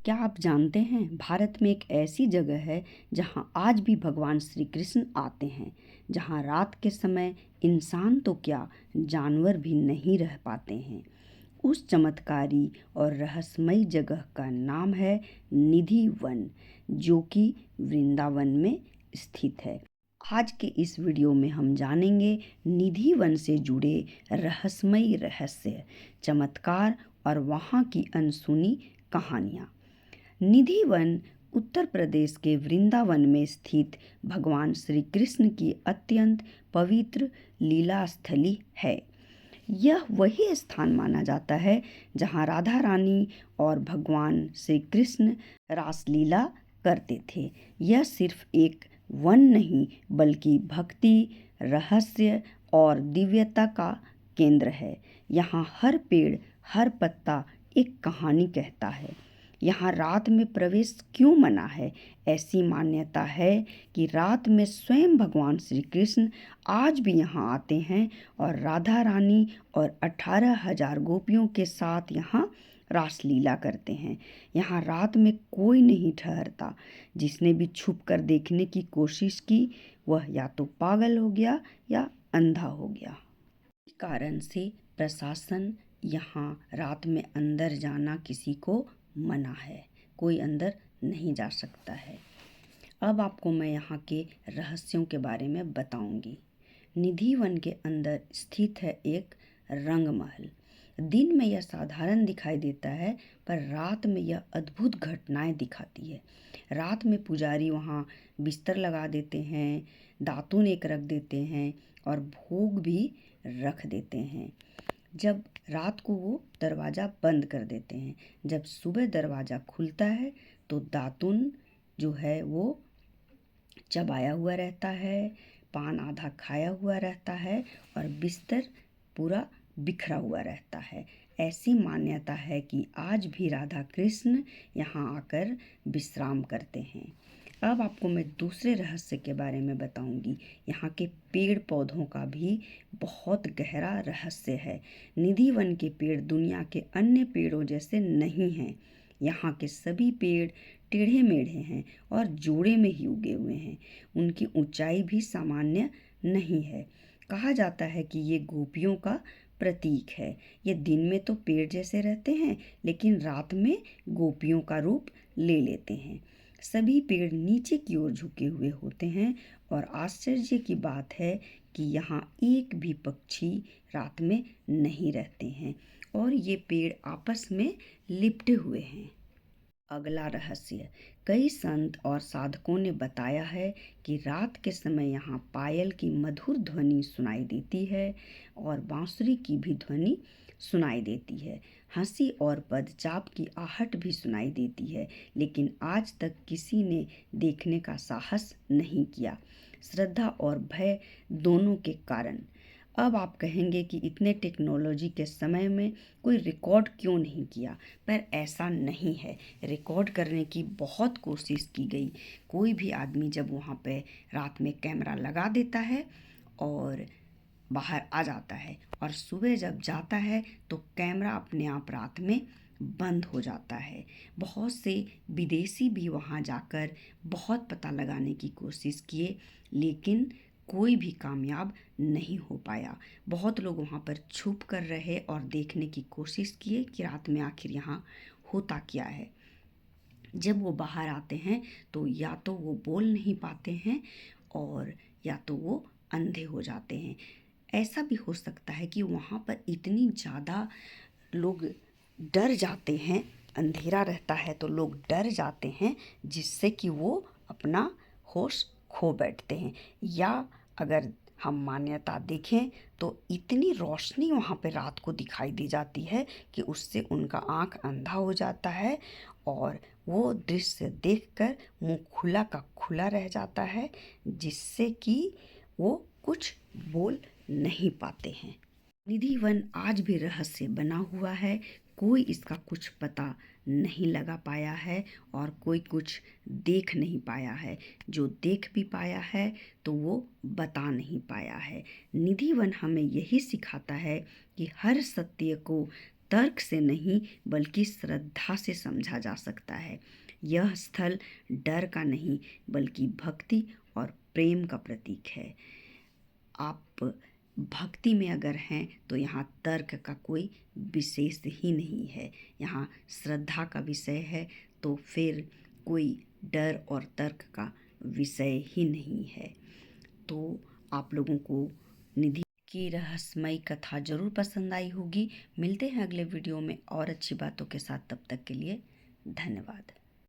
क्या आप जानते हैं भारत में एक ऐसी जगह है जहां आज भी भगवान श्री कृष्ण आते हैं, जहां रात के समय इंसान तो क्या जानवर भी नहीं रह पाते हैं। उस चमत्कारी और रहस्यमयी जगह का नाम है निधि वन, जो कि वृंदावन में स्थित है। आज के इस वीडियो में हम जानेंगे निधि वन से जुड़े रहस्यमयी रहस्य, चमत्कार और वहाँ की अनसुनी कहानियाँ। निधि वन उत्तर प्रदेश के वृंदावन में स्थित भगवान श्री कृष्ण की अत्यंत पवित्र लीला स्थली है। यह वही स्थान माना जाता है जहां राधा रानी और भगवान श्री कृष्ण रासलीला करते थे। यह सिर्फ एक वन नहीं बल्कि भक्ति, रहस्य और दिव्यता का केंद्र है। यहाँ हर पेड़, हर पत्ता एक कहानी कहता है। यहाँ रात में प्रवेश क्यों मना है? ऐसी मान्यता है कि रात में स्वयं भगवान श्री कृष्ण आज भी यहाँ आते हैं और राधा रानी और 18,000 गोपियों के साथ यहाँ रासलीला करते हैं। यहाँ रात में कोई नहीं ठहरता। जिसने भी छुप कर देखने की कोशिश की वह या तो पागल हो गया या अंधा हो गया। इस कारण से प्रशासन यहाँ रात में अंदर जाना किसी को मना है। कोई अंदर नहीं जा सकता है। अब आपको मैं यहाँ के रहस्यों के बारे में बताऊंगी। निधि वन के अंदर स्थित है एक रंगमहल। दिन में यह साधारण दिखाई देता है, पर रात में यह अद्भुत घटनाएं दिखाती है। रात में पुजारी वहाँ बिस्तर लगा देते हैं, दातून एक रख देते हैं और भोग भी रख देते हैं। जब रात को वो दरवाज़ा बंद कर देते हैं। जब सुबह दरवाज़ा खुलता है तो दातुन जो है वो चबाया हुआ रहता है, पान आधा खाया हुआ रहता है और बिस्तर पूरा बिखरा हुआ रहता है। ऐसी मान्यता है कि आज भी राधा कृष्ण यहाँ आकर विश्राम करते हैं। अब आपको मैं दूसरे रहस्य के बारे में बताऊंगी। यहाँ के पेड़ पौधों का भी बहुत गहरा रहस्य है। निधि वन के पेड़ दुनिया के अन्य पेड़ों जैसे नहीं हैं। यहाँ के सभी पेड़ टेढ़े मेढ़े हैं और जोड़े में ही उगे हुए हैं। उनकी ऊंचाई भी सामान्य नहीं है। कहा जाता है कि ये गोपियों का प्रतीक है। ये दिन में तो पेड़ जैसे रहते हैं, लेकिन रात में गोपियों का रूप ले लेते हैं। सभी पेड़ नीचे की ओर झुके हुए होते हैं और आश्चर्य की बात है कि यहाँ एक भी पक्षी रात में नहीं रहते हैं और ये पेड़ आपस में लिपटे हुए हैं। अगला रहस्य, कई संत और साधकों ने बताया है कि रात के समय यहाँ पायल की मधुर ध्वनि सुनाई देती है और बांसुरी की भी ध्वनि सुनाई देती है। हंसी और पदचाप की आहट भी सुनाई देती है, लेकिन आज तक किसी ने देखने का साहस नहीं किया, श्रद्धा और भय दोनों के कारण। अब आप कहेंगे कि इतने टेक्नोलॉजी के समय में कोई रिकॉर्ड क्यों नहीं किया, पर ऐसा नहीं है। रिकॉर्ड करने की बहुत कोशिश की गई। कोई भी आदमी जब वहाँ पे रात में कैमरा लगा देता है और बाहर आ जाता है और सुबह जब जाता है तो कैमरा अपने आप रात में बंद हो जाता है। बहुत से विदेशी भी वहाँ जाकर बहुत पता लगाने की कोशिश किए, लेकिन कोई भी कामयाब नहीं हो पाया। बहुत लोग वहाँ पर छुप कर रहे और देखने की कोशिश किए कि रात में आखिर यहाँ होता क्या है। जब वो बाहर आते हैं तो या तो वो बोल नहीं पाते हैं और या तो वो अंधे हो जाते हैं। ऐसा भी हो सकता है कि वहाँ पर इतनी ज़्यादा लोग डर जाते हैं, अंधेरा रहता है तो लोग डर जाते हैं, जिससे कि वो अपना होश खो बैठते हैं। या अगर हम मान्यता देखें तो इतनी रोशनी वहाँ पे रात को दिखाई दी जाती है कि उससे उनका आँख अंधा हो जाता है और वो दृश्य देखकर मुंह खुला का खुला रह जाता है, जिससे कि वो कुछ बोल नहीं पाते हैं। निधि वन आज भी रहस्य बना हुआ है। कोई इसका कुछ पता नहीं लगा पाया है और कोई कुछ देख नहीं पाया है। जो देख भी पाया है तो वो बता नहीं पाया है। निधि वन हमें यही सिखाता है कि हर सत्य को तर्क से नहीं बल्कि श्रद्धा से समझा जा सकता है। यह स्थल डर का नहीं बल्कि भक्ति और प्रेम का प्रतीक है। आप भक्ति में अगर हैं तो यहाँ तर्क का कोई विशेष ही नहीं है। यहाँ श्रद्धा का विषय है तो फिर कोई डर और तर्क का विषय ही नहीं है। तो आप लोगों को निधि की रहस्यमयी कथा ज़रूर पसंद आई होगी। मिलते हैं अगले वीडियो में और अच्छी बातों के साथ। तब तक के लिए धन्यवाद।